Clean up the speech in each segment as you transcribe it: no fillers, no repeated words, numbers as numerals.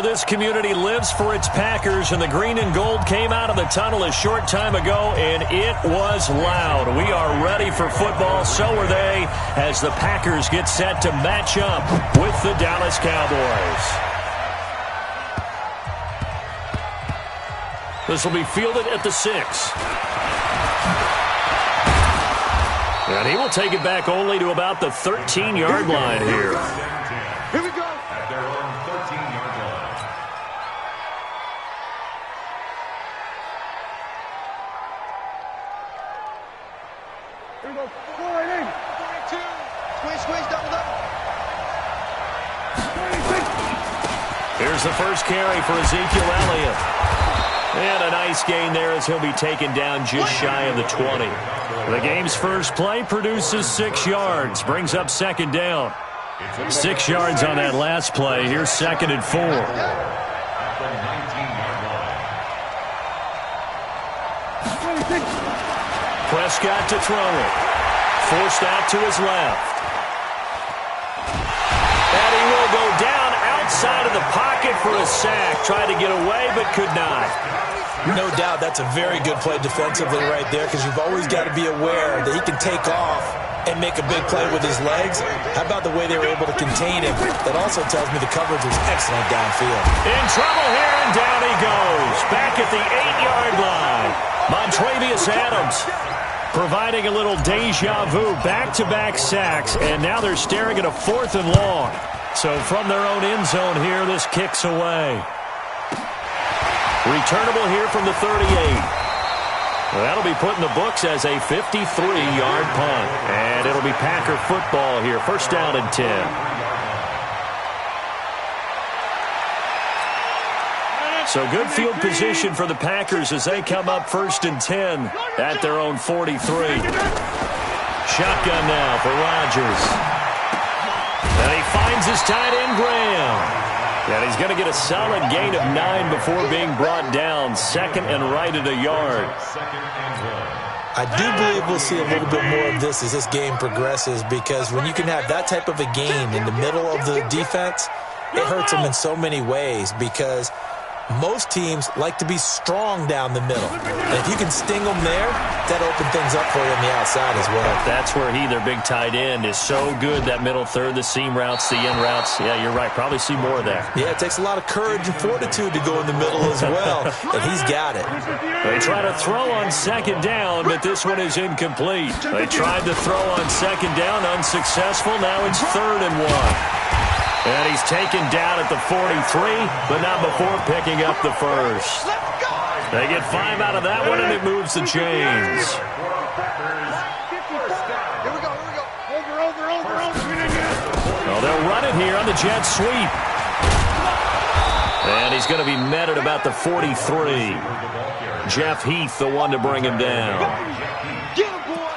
This community lives for its Packers, and the green and gold came out of the tunnel a short time ago, and it was loud. We are ready for football. So are they, as the Packers get set to match up with the Dallas Cowboys. This will be fielded at the 6. And he will take it back only to about the 13-yard line here. Here we go. At their own 13-yard line. Here we go. 4-8. 42. Squeeze, double. Here's the first carry for Ezekiel Elliott. And a nice gain there as he'll be taken down just shy of the 20. The game's first play produces 6 yards, brings up second down. 6 yards on that last play. Here's 2nd and 4. Prescott to throw it. Forced out to his left. And he will go down outside of the pocket for a sack. Tried to get away, but could not. No doubt that's a very good play defensively right there, because you've always got to be aware that he can take off and make a big play with his legs. How about the way they were able to contain him? That also tells me the coverage was excellent downfield. In trouble here, and down he goes. Back at the 8-yard line. Montravius Adams providing a little deja vu. Back-to-back sacks, and now they're staring at a 4th and long. So from their own end zone here, this kicks away. Returnable here from the 38. That'll be put in the books as a 53-yard punt. And it'll be Packer football here. First down and 10. So good field position for the Packers as they come up 1st and 10 at their own 43. Shotgun now for Rodgers. And he finds his tight end, Graham. And he's going to get a solid gain of 9 before being brought down. 2nd and right at a yard. I do believe we'll see a little bit more of this as this game progresses, because when you can have that type of a gain in the middle of the defense, it hurts them in so many ways, because most teams like to be strong down the middle. And if you can sting them there, that opens things up for you on the outside as well. That's where their big tight end, is so good. That middle third, the seam routes, the in routes. Yeah, you're right. Probably see more of that. Yeah, it takes a lot of courage and fortitude to go in the middle as well. And he's got it. They try to throw on 2nd down, but this one is incomplete. They tried to throw on 2nd down, unsuccessful. Now it's 3rd and 1. And he's taken down at the 43, but not before picking up the first. They get 5 out of that one, and it moves the chains. Here we go. Over. Well, they'll run it here on the jet sweep. And he's going to be met at about the 43. Jeff Heath, the one to bring him down.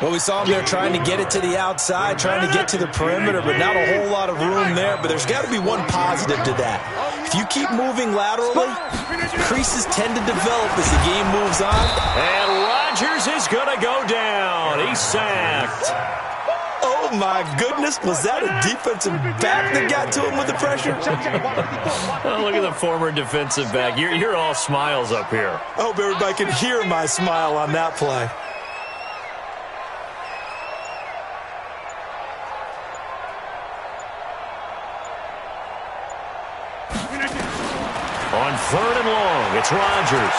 Well, we saw him there trying to get it to the outside, trying to get to the perimeter, but not a whole lot of room there. But there's got to be one positive to that. If you keep moving laterally, creases tend to develop as the game moves on. And Rodgers is going to go down. He's sacked. Oh, my goodness. Was that a defensive back that got to him with the pressure? Oh, look at the former defensive back. You're all smiles up here. I hope everybody can hear my smile on that play. On 3rd and long, it's Rodgers.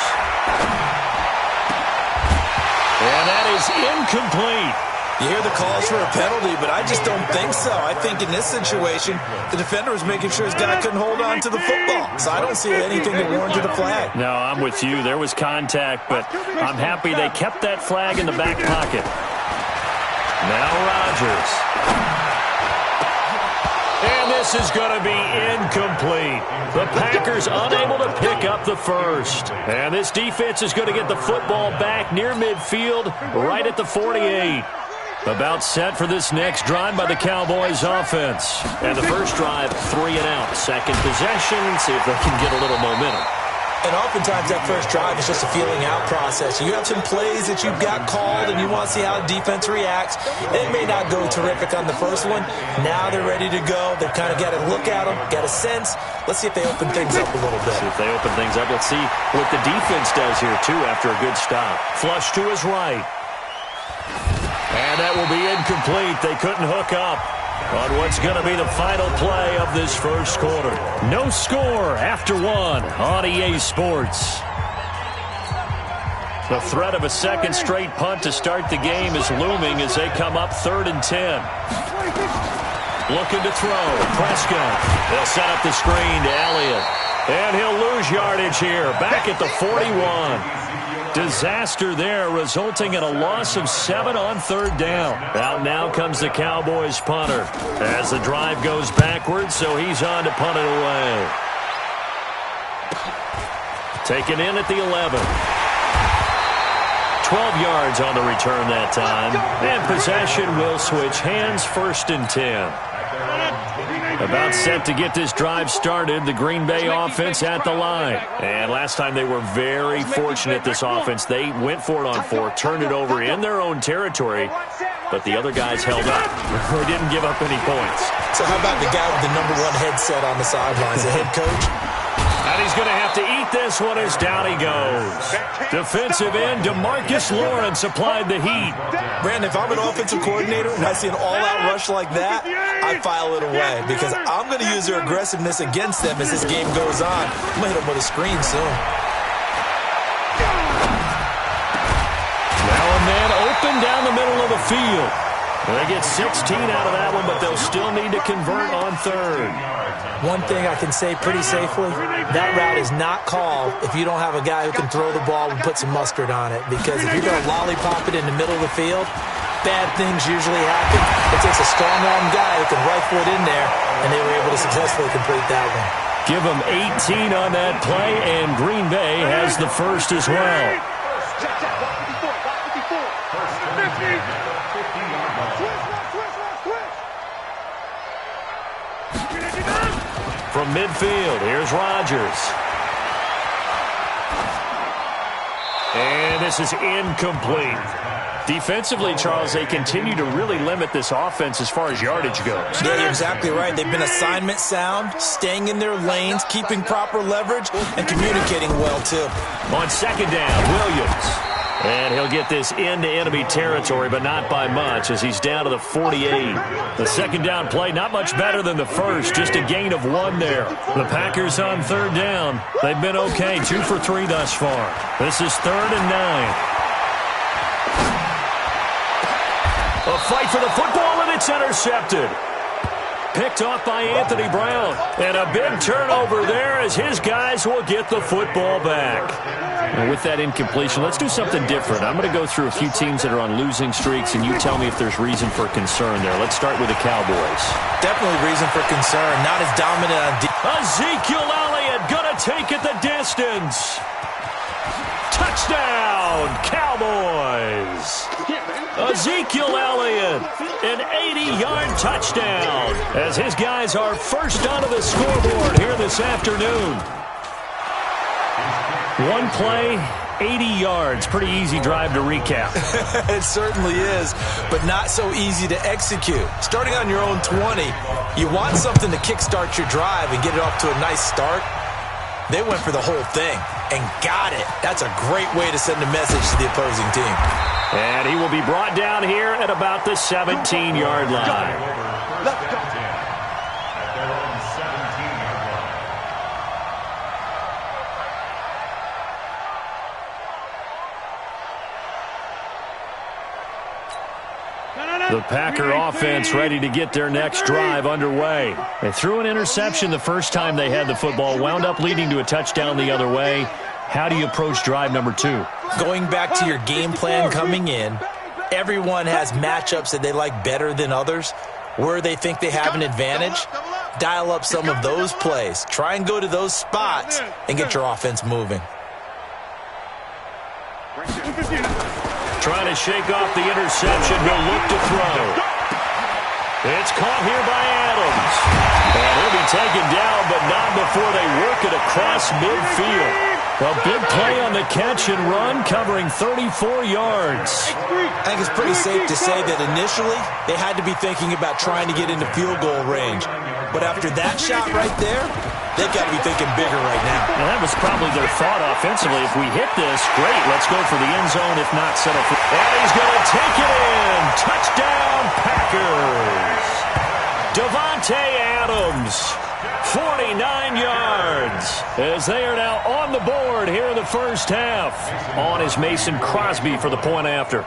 And that is incomplete. You hear the calls for a penalty, but I just don't think so. I think in this situation, the defender was making sure his guy couldn't hold on to the football. So I don't see anything that warranted a flag. No, I'm with you. There was contact, but I'm happy they kept that flag in the back pocket. Now Rodgers. And this is going to be incomplete. The Packers unable to pick up the first. And this defense is going to get the football back near midfield, right at the 48. About set for this next drive by the Cowboys offense. And the first drive, 3 and out. Second possession, see if they can get a little momentum. And oftentimes that first drive is just a feeling out process. You have some plays that you've got called and you want to see how the defense reacts. It may not go terrific on the first one. Now they're ready to go. They've kind of got to look at them, got a sense. Let's see if they open things up a little bit. See if they open things up. Let's see what the defense does here, too, after a good stop. Flush to his right. And that will be incomplete. They couldn't hook up on what's going to be the final play of this first quarter. No score after one on EA Sports. The threat of a second straight punt to start the game is looming as they come up 3rd and 10. Looking to throw. Prescott. They'll set up the screen to Elliott. And he'll lose yardage here. Back at the 41. Disaster there, resulting in a loss of 7 on 3rd down. Out now comes the Cowboys punter as the drive goes backwards, so he's on to punt it away. Taken in at the 11. 12 yards on the return that time. And possession will switch hands, 1st and 10. About set to get this drive started, the Green Bay offense at the line. And last time they were very fortunate, this offense. They went for it on 4, turned it over in their own territory, but the other guys held up. They didn't give up any points. So how about the guy with the #1 headset on the sidelines, the head coach? And he's going to have to eat this one as down he goes. Defensive end, DeMarcus Lawrence applied the heat. Brandon, if I'm an offensive coordinator and I see an all-out rush like that, I file it away because I'm going to use their aggressiveness against them as this game goes on. I'm going to hit them with a screen soon. Now a man open down the middle of the field. They get 16 out of that one, but they'll still need to convert on 3rd. One thing I can say pretty safely, that route is not called if you don't have a guy who can throw the ball and put some mustard on it. Because if you're going to lollipop it in the middle of the field, bad things usually happen. It takes a strong-armed guy who can rifle it in there, and they were able to successfully complete that one. Give them 18 on that play, and Green Bay has the first as well. From midfield, here's Rodgers. And this is incomplete. Defensively, Charles, they continue to really limit this offense as far as yardage goes. Yeah, you're exactly right. They've been assignment sound, staying in their lanes, keeping proper leverage, and communicating well, too. On 2nd down, Williams. And he'll get this into enemy territory, but not by much as he's down to the 48. The 2nd down play, not much better than the first, just a gain of 1 there. The Packers on 3rd down. They've been okay, 2 for 3 thus far. This is 3rd and 9. A fight for the football, and it's intercepted. Picked off by Anthony Brown. And a big turnover there as his guys will get the football back. And with that incompletion, let's do something different. I'm going to go through a few teams that are on losing streaks, and you tell me if there's reason for concern there. Let's start with the Cowboys. Definitely reason for concern. Not as dominant on Ezekiel Elliott going to take it the distance. Touchdown, Cowboys. Ezekiel Elliott, an 80-yard touchdown, as his guys are first onto the scoreboard here this afternoon. One play, 80 yards. Pretty easy drive to recap. It certainly is, but not so easy to execute. Starting on your own 20, you want something to kickstart your drive and get it off to a nice start. They went for the whole thing and got it. That's a great way to send a message to the opposing team. And he will be brought down here at about the 17-yard line. The Packer offense ready to get their next drive underway. They threw an interception the first time they had the football, wound up leading to a touchdown the other way. How do you approach drive number 2? Going back to your game plan coming in, everyone has matchups that they like better than others. Where they think they have an advantage, dial up some of those plays. Try and go to those spots and get your offense moving. Trying to shake off the interception. He'll look to throw. It's caught here by Adams. And he'll be taken down, but not before they work it across midfield. A big play on the catch and run, covering 34 yards. I think it's pretty safe to say that initially they had to be thinking about trying to get into field goal range. But after that shot right there, they've got to be thinking bigger right now. And that was probably their thought offensively. If we hit this, great, let's go for the end zone. If not, settle for... And he's going to take it in. Touchdown, Packers. Davante Adams. 49 yards as they are now on the board here in the first half. On is Mason Crosby for the point after.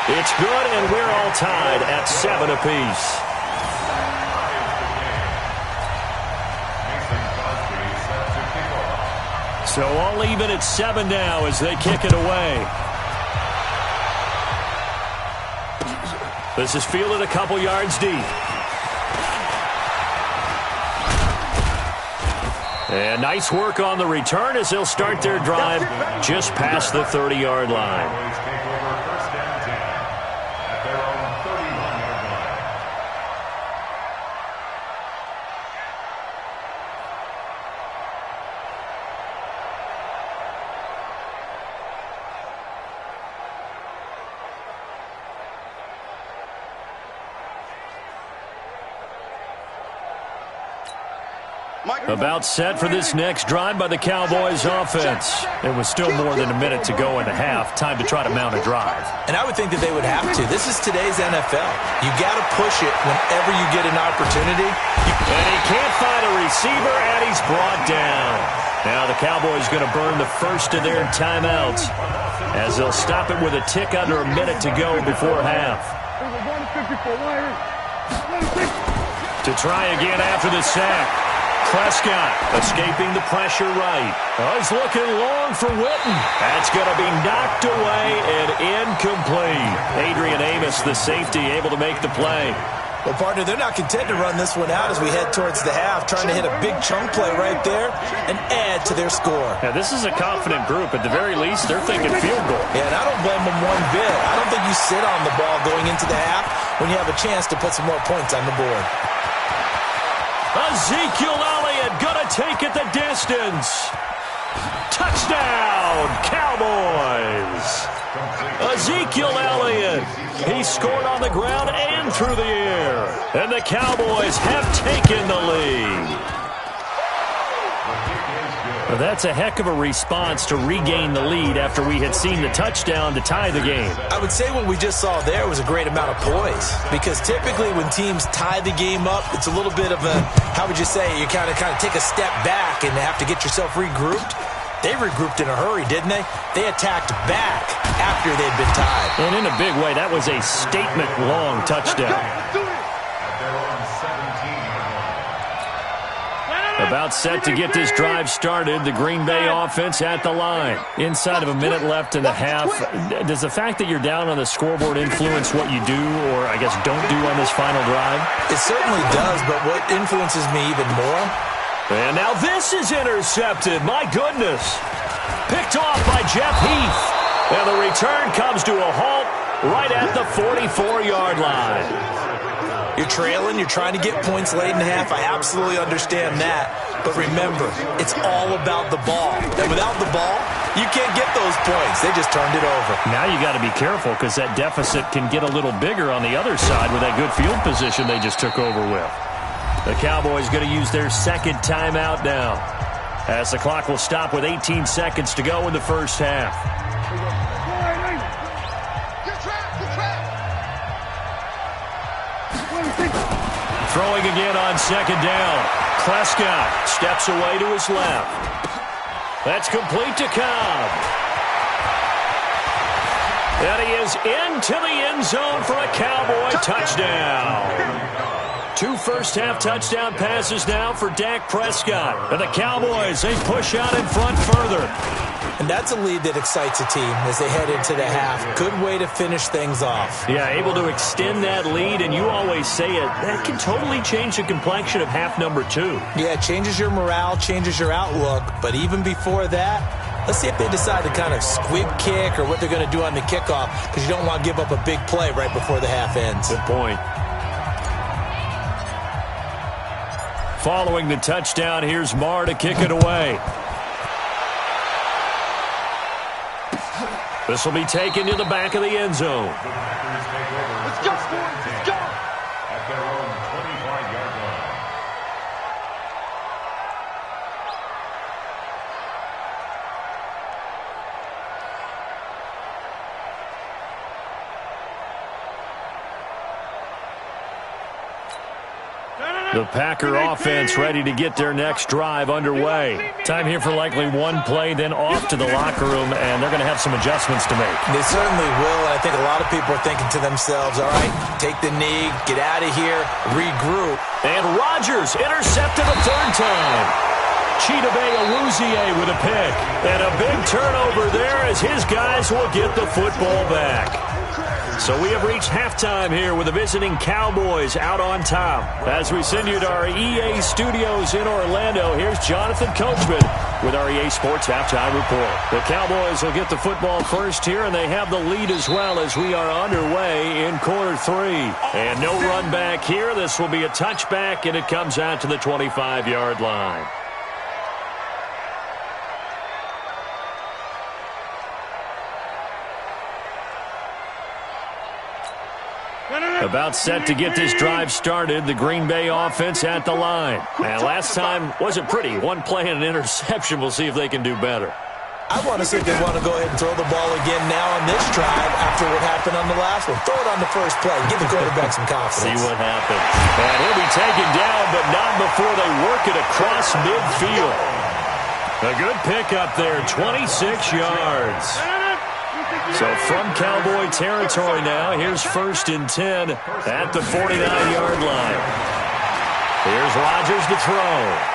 It's good, and we're all tied at 7 apiece. So all even at 7 now as they kick it away. This is fielded a couple yards deep. And nice work on the return as they'll start their drive just past the 30-yard line. About set for this next drive by the Cowboys offense. It was still more than a minute to go in the half. Time to try to mount a drive. And I would think that they would have to. This is today's NFL. You got to push it whenever you get an opportunity. And he can't find a receiver, and he's brought down. Now the Cowboys going to burn the first of their timeouts as they'll stop it with a tick under a minute to go before half. To try again after the sack. Prescott escaping the pressure right. Oh, he's looking long for Witten. That's going to be knocked away and incomplete. Adrian Amos, the safety, able to make the play. Well, partner, they're not content to run this one out as we head towards the half, trying to hit a big chunk play right there and add to their score. Now, this is a confident group. At the very least, they're thinking field goal. Yeah, and I don't blame them one bit. I don't think you sit on the ball going into the half when you have a chance to put some more points on the board. Ezekiel Elliott gonna take it the distance. Touchdown, Cowboys. Ezekiel Elliott. He scored on the ground and through the air. And the Cowboys have taken the lead. Well, that's a heck of a response to regain the lead after we had seen the touchdown to tie the game. I would say what we just saw there was a great amount of poise, because typically when teams tie the game up, it's a little bit of a, how would you say, you kind of take a step back and have to get yourself regrouped. They regrouped in a hurry, didn't they? They attacked back after they'd been tied. And in a big way, that was a statement-long touchdown. About set to get this drive started. The Green Bay offense at the line. Inside of a minute left in the half. Does the fact that you're down on the scoreboard influence what you do, or I guess don't do on this final drive? It certainly does, but what influences me even more? And now this is intercepted. My goodness. Picked off by Jeff Heath. And the return comes to a halt right at the 44-yard line. You're trailing, you're trying to get points late in the half. I absolutely understand that. But remember, it's all about the ball. And without the ball, you can't get those points. They just turned it over. Now you got to be careful, because that deficit can get a little bigger on the other side with that good field position they just took over with. The Cowboys going to use their second timeout now, as the clock will stop with 18 seconds to go in the first half. Throwing again on second down. Prescott steps away to his left. That's complete to Cobb. And he is into the end zone for a Cowboy touchdown. 2 first-half touchdown passes now for Dak Prescott. And the Cowboys, they push out in front further. And that's a lead that excites a team as they head into the half. Good way to finish things off. Yeah, able to extend that lead, and you always say it, that can totally change the complexion of half number 2. Yeah, it changes your morale, changes your outlook. But even before that, let's see if they decide to kind of squib kick or what they're going to do on the kickoff, because you don't want to give up a big play right before the half ends. Good point. following the touchdown. Here's Marr to kick it away. This will be taken to the back of the end zone. Let's go, let's go. At their own 25-yard line. The Packer offense ready to get their next drive underway. Time here for likely one play, then off to the locker room, and they're going to have some adjustments to make. They certainly will, and I think a lot of people are thinking to themselves, all right, take the knee, get out of here, regroup. And Rodgers intercepted a third time. Chidobe Awuzie with a pick. And a big turnover there as his guys will get the football back. So we have reached halftime here with the visiting Cowboys out on top. As we send you to our EA studios in Orlando, here's Jonathan Coachman with our EA Sports Halftime Report. The Cowboys will get the football first here, and they have the lead as well as we are underway in quarter three. And no run back here. This will be a touchback, and it comes out to the 25-yard line. About set to get this drive started, the Green Bay offense at the line. And last time wasn't pretty. One play and an interception. We'll see if they can do better. I want to see if they want to go ahead and throw the ball again now on this drive after what happened on the last one. Throw it on the first play. Give the quarterback some confidence. See what happens. And he'll be taken down, but not before they work it across midfield. A good pickup there, 26 yards. So from Cowboy territory now, here's 1st and 10 at the 49-yard line. Here's Rodgers to throw.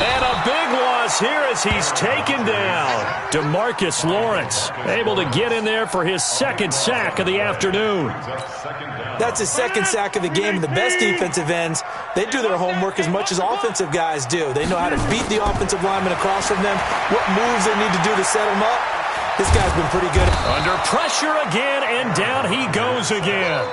And a big loss here as he's taken down. DeMarcus Lawrence able to get in there for his second sack of the afternoon. That's his second sack of the game. And the best defensive ends, they do their homework as much as offensive guys do. They know how to beat the offensive lineman across from them, what moves they need to do to set them up. This guy's been pretty good. Under pressure again, and down he goes again.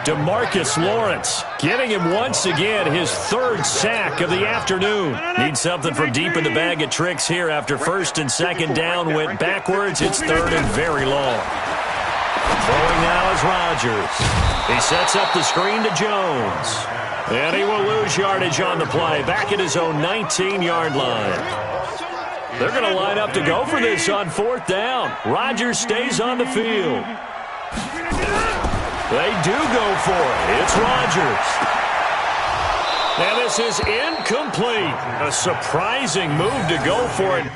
DeMarcus Lawrence getting him once again his third sack of the afternoon. Needs something from deep in the bag of tricks here after 1st and 2nd down went backwards. It's 3rd and very long. Throwing now is Rodgers. He sets up the screen to Jones. And he will lose yardage on the play back at his own 19-yard line. They're going to line up to go for this on 4th down. Rodgers stays on the field. They do go for it. It's Rodgers. And this is incomplete. A surprising move to go for it